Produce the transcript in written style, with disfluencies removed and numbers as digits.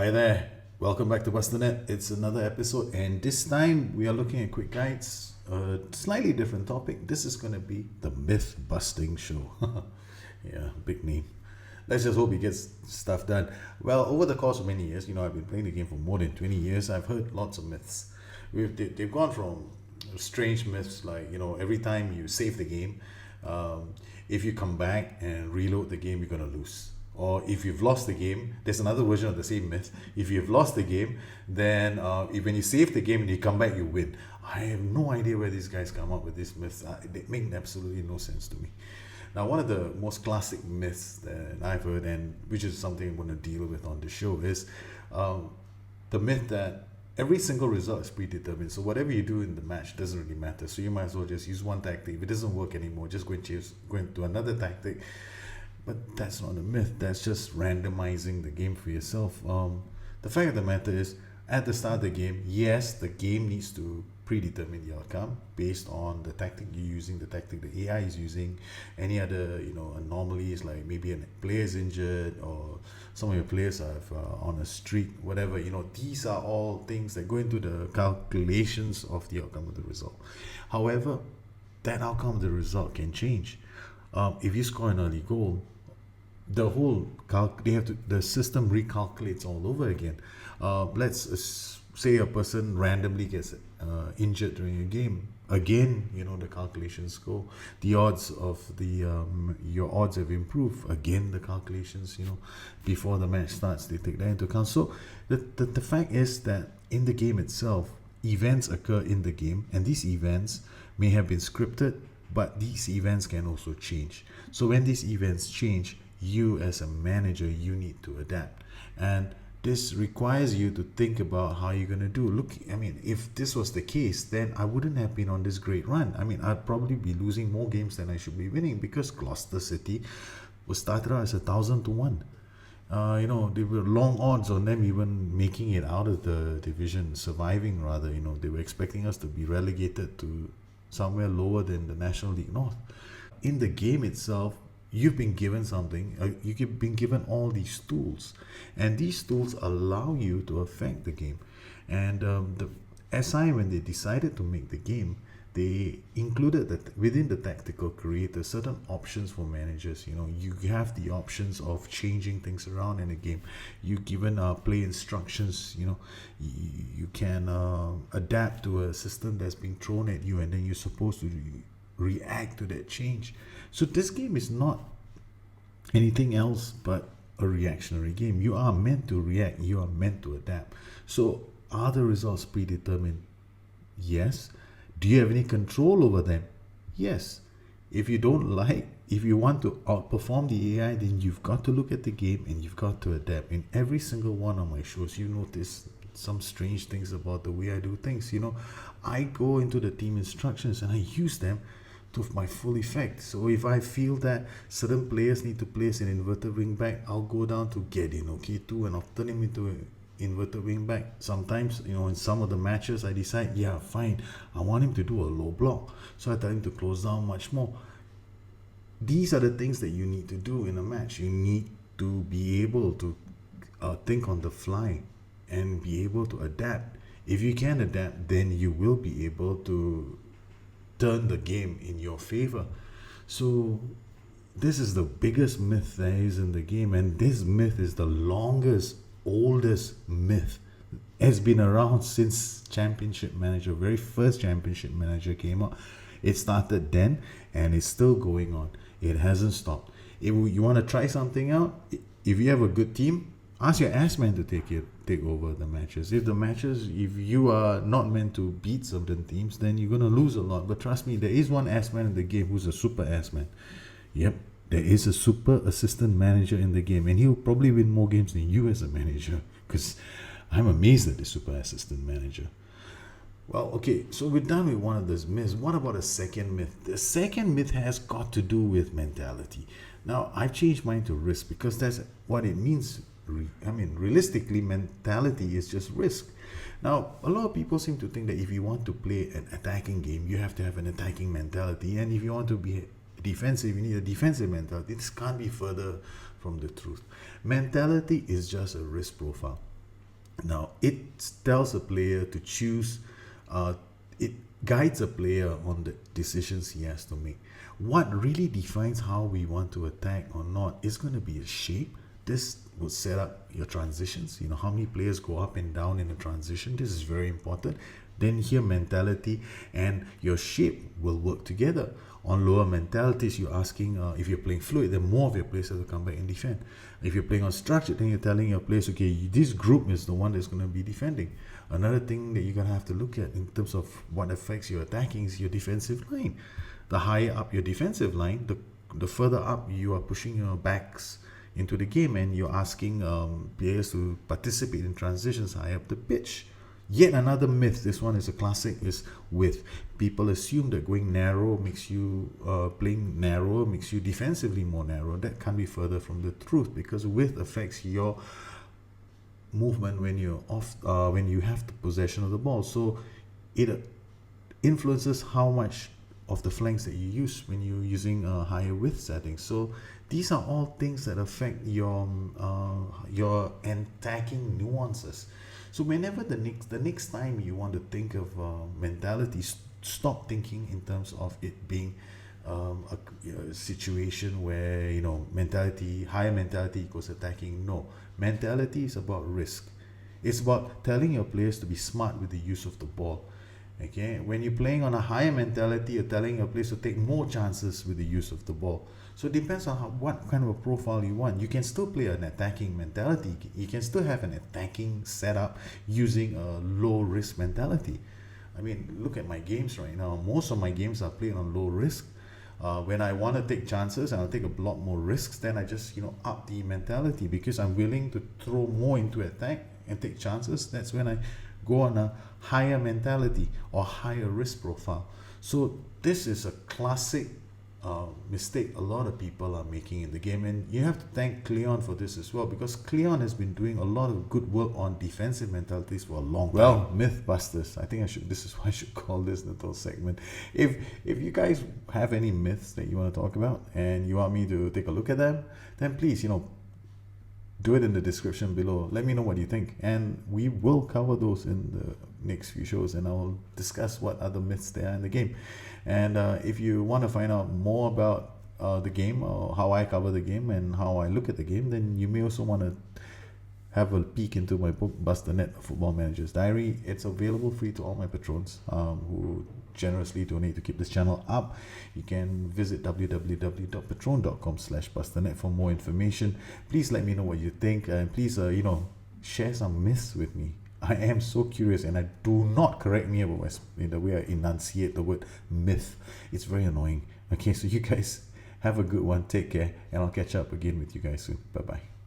Hi there, welcome back to Busternet. It's another episode, and this time we are looking at quick guides. A slightly different topic. This is going to be the myth busting show. Yeah, big name. Let's just hope he gets stuff done. Well, over the course of many years, I've been playing the game for more than 20 years. I've heard lots of myths. They've gone from strange myths like, every time you save the game, if you come back and reload the game, you're going to lose. Or if you've lost the game, there's another version of the same myth. If you've lost the game, then when you save the game and you come back, you win. I have no idea where these guys come up with these myths. They make absolutely no sense to me. Now, one of the most classic myths that I've heard, and which is something I'm going to deal with on the show, is the myth that every single result is predetermined. So whatever you do in the match doesn't really matter. So you might as well just use one tactic. If it doesn't work anymore, just go into another tactic. But that's not a myth. That's just randomizing the game for yourself. The fact of the matter is, at the start of the game, yes, the game needs to predetermine the outcome based on the tactic you're using, the tactic the AI is using, any other anomalies like maybe a player is injured or some of your players are on a streak, whatever. These are all things that go into the calculations of the outcome of the result. However, that outcome of the result can change. If you score an early goal, the system recalculates all over again. Let's say a person randomly gets injured during a game. Again, the calculations go. The odds of your odds have improved. Again, the calculations, before the match starts, they take that into account. So the fact is that in the game itself, events occur in the game, and these events may have been scripted, but these events can also change. So when these events change, you as a manager, you need to adapt. And this requires you to think about how you're going to do. Look, if this was the case, then I wouldn't have been on this great run. I'd probably be losing more games than I should be winning, because Gloucester City was started out as 1,000 to 1. There were long odds on them even making it out of the division, surviving rather. They were expecting us to be relegated to somewhere lower than the National League North. In the game itself, you've been given something, you've been given all these tools, and these tools allow you to affect the game. And the SI, when they decided to make the game, they included that within the tactical creator certain options for managers. You have the options of changing things around in the game. You're given play instructions. You can adapt to a system that's being thrown at you, and then you're supposed to react to that change. So this game is not anything else but a reactionary game. You are meant to react. You are meant to adapt. So are the results predetermined? Yes. Do you have any control over them? Yes. If you want to outperform the AI, then you've got to look at the game and you've got to adapt. In every single one of my shows, you notice some strange things about the way I do things. I go into the team instructions and I use them to my full effect. So if I feel that certain players need to place an inverted wing back, I'll go down to Gedin Okitu and I'll turn him into an inverted wing back. Sometimes, in some of the matches, I decide, yeah, fine, I want him to do a low block, so I tell him to close down much more. These are the things that you need to do in a match. You need to be able to think on the fly and be able to adapt. If you can adapt, then you will be able to turn the game in your favor. So this is the biggest myth there is in the game, and this myth is the longest, oldest myth. It's been around since Championship Manager, very first Championship Manager came out. It started then and it's still going on. It hasn't stopped. If you want to try something out, if you have a good team, ask your ass man to take over the matches. If you are not meant to beat certain teams, then you're going to lose a lot. But trust me, there is one ass man in the game who's a super ass man. Yep, there is a super assistant manager in the game, and he'll probably win more games than you as a manager, because I'm amazed at the super assistant manager. Well, okay, so we're done with one of those myths. What about a second myth? The second myth has got to do with mentality. Now, I've changed mine to risk, because that's what it means. Realistically, mentality is just risk. Now, a lot of people seem to think that if you want to play an attacking game, you have to have an attacking mentality. And if you want to be defensive, you need a defensive mentality. This can't be further from the truth. Mentality is just a risk profile. Now, it tells a player to choose, it guides a player on the decisions he has to make. What really defines how we want to attack or not is going to be a shape. This will set up your transitions. You know, how many players go up and down in a transition. This is very important. Then here, mentality and your shape will work together. On lower mentalities, you're asking, if you're playing fluid, then more of your players have to come back and defend. If you're playing on structured, then you're telling your players, okay, this group is the one that's going to be defending. Another thing that you're going to have to look at in terms of what affects your attacking is your defensive line. The higher up your defensive line, the further up you are pushing your backs into the game, and you're asking players to participate in transitions high up the pitch. Yet another myth, this one is a classic, is width. People assume that going narrow makes you, playing narrow makes you defensively more narrow. That can't be further from the truth, because width affects your movement when you're off, when you have the possession of the ball. So it influences how much of the flanks that you use when you're using a higher width settings. So these are all things that affect your attacking nuances. So whenever the next time you want to think of mentality, stop thinking in terms of it being a situation where, you know, higher mentality equals attacking. No, mentality is about risk. It's about telling your players to be smart with the use of the ball. Okay, when you're playing on a higher mentality, you're telling your players to take more chances with the use of the ball. So it depends on what kind of a profile you want. You can still play an attacking mentality. You can still have an attacking setup using a low risk mentality. I mean, look at my games right now. Most of my games are played on low risk. When I want to take chances and I'll take a lot more risks, then I just, you know, up the mentality, because I'm willing to throw more into attack and take chances. That's when I go on a higher mentality or higher risk profile. So this is a classic mistake a lot of people are making in the game, and you have to thank Cleon for this as well, because Cleon has been doing a lot of good work on defensive mentalities for a long time. Well, Mythbusters, I think this is what I should call this little segment. If you guys have any myths that you want to talk about and you want me to take a look at them, then please, you know, do it in the description below. Let me know what you think, and we will cover those in the next few shows, and I'll discuss what other myths there are in the game. And if you want to find out more about the game, or how I cover the game and how I look at the game, then you may also want to have a peek into my book, BusterNet Football Manager's Diary. It's available free to all my patrons who generously donate to keep this channel up. You can visit www.patron.com/BusterNet for more information. Please let me know what you think, and please you know, share some myths with me. I am so curious, and I do not correct me about the way I enunciate the word myth. It's very annoying. Okay, so you guys have a good one. Take care, and I'll catch up again with you guys soon. Bye bye.